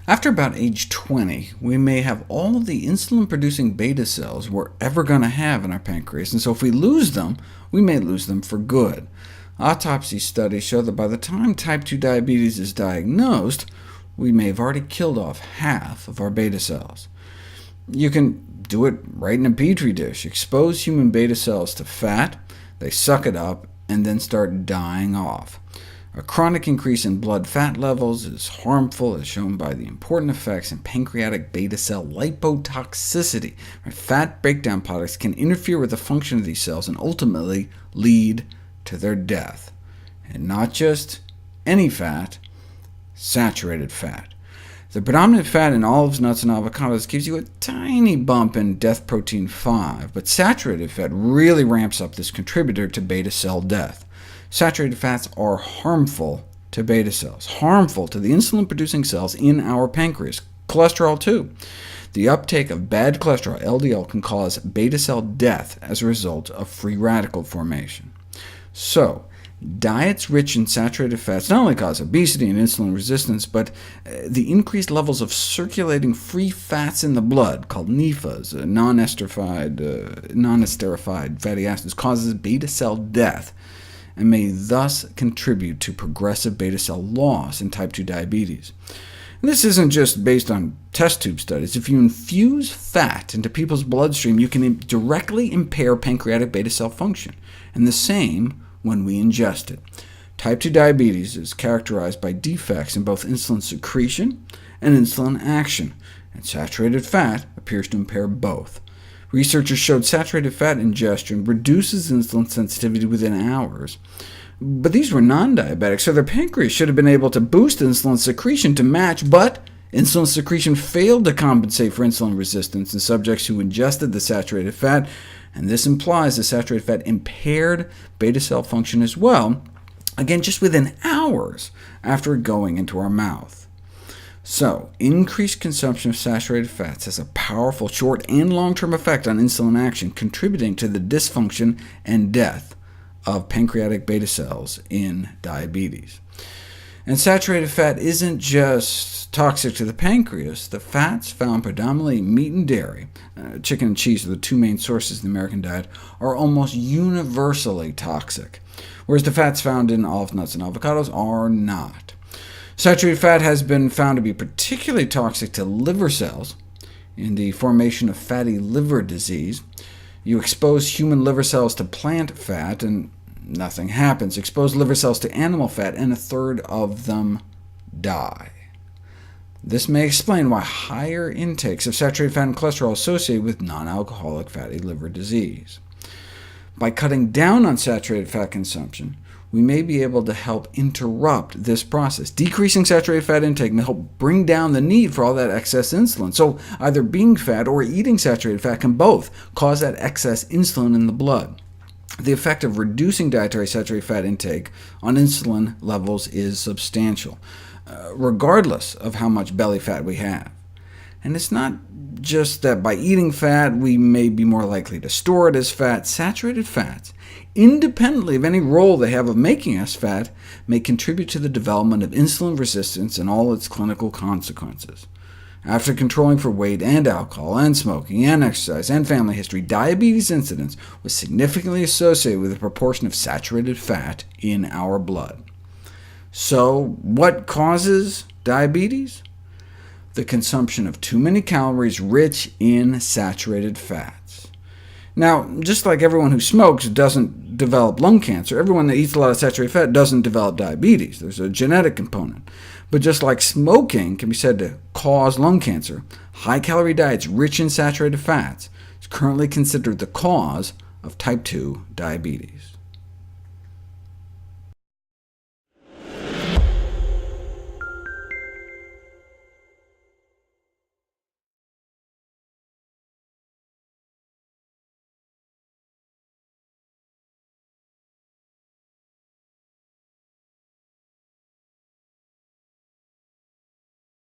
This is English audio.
After about age 20, we may have all of the insulin-producing beta cells we're ever going to have in our pancreas, and so if we lose them, we may lose them for good. Autopsy studies show that by the time type 2 diabetes is diagnosed, we may have already killed off half of our beta cells. You can do it right in a petri dish. Expose human beta cells to fat, they suck it up, and then start dying off. A chronic increase in blood fat levels is harmful, as shown by the important effects in pancreatic beta cell lipotoxicity. Fat breakdown products can interfere with the function of these cells and ultimately lead to their death. And not just any fat, saturated fat. The predominant fat in olives, nuts, and avocados gives you a tiny bump in death protein 5, but saturated fat really ramps up this contributor to beta cell death. Saturated fats are harmful to beta cells, harmful to the insulin-producing cells in our pancreas. Cholesterol, too. The uptake of bad cholesterol, LDL, can cause beta cell death as a result of free radical formation. So, diets rich in saturated fats not only cause obesity and insulin resistance, but the increased levels of circulating free fats in the blood, called NEFAs, non-esterified fatty acids, causes beta cell death, and may thus contribute to progressive beta cell loss in type 2 diabetes. And this isn't just based on test tube studies. If you infuse fat into people's bloodstream, you can directly impair pancreatic beta cell function, and the same when we ingest it. Type 2 diabetes is characterized by defects in both insulin secretion and insulin action, and saturated fat appears to impair both. Researchers showed saturated fat ingestion reduces insulin sensitivity within hours. But these were non-diabetics, so their pancreas should have been able to boost insulin secretion to match, but insulin secretion failed to compensate for insulin resistance in subjects who ingested the saturated fat, and this implies the saturated fat impaired beta cell function as well, again just within hours after going into our mouth. So, increased consumption of saturated fats has a powerful short and long-term effect on insulin action, contributing to the dysfunction and death of pancreatic beta cells in diabetes. And saturated fat isn't just toxic to the pancreas. The fats found predominantly in meat and dairy, chicken and cheese are the two main sources in the American diet, are almost universally toxic, whereas the fats found in olives, nuts, and avocados are not. Saturated fat has been found to be particularly toxic to liver cells in the formation of fatty liver disease. You expose human liver cells to plant fat, and nothing happens. Expose liver cells to animal fat, and a third of them die. This may explain why higher intakes of saturated fat and cholesterol are associated with non-alcoholic fatty liver disease. By cutting down on saturated fat consumption, we may be able to help interrupt this process. Decreasing saturated fat intake may help bring down the need for all that excess insulin. So either being fat or eating saturated fat can both cause that excess insulin in the blood. The effect of reducing dietary saturated fat intake on insulin levels is substantial, regardless of how much belly fat we have. And it's not just that by eating fat we may be more likely to store it as fat. Saturated fats, independently of any role they have of making us fat, may contribute to the development of insulin resistance and all its clinical consequences. After controlling for weight and alcohol, and smoking, and exercise, and family history, diabetes incidence was significantly associated with the proportion of saturated fat in our blood. So what causes diabetes? The consumption of too many calories rich in saturated fats. Now, just like everyone who smokes doesn't develop lung cancer, everyone that eats a lot of saturated fat doesn't develop diabetes. There's a genetic component. But just like smoking can be said to cause lung cancer, high-calorie diets rich in saturated fats is currently considered the cause of type 2 diabetes.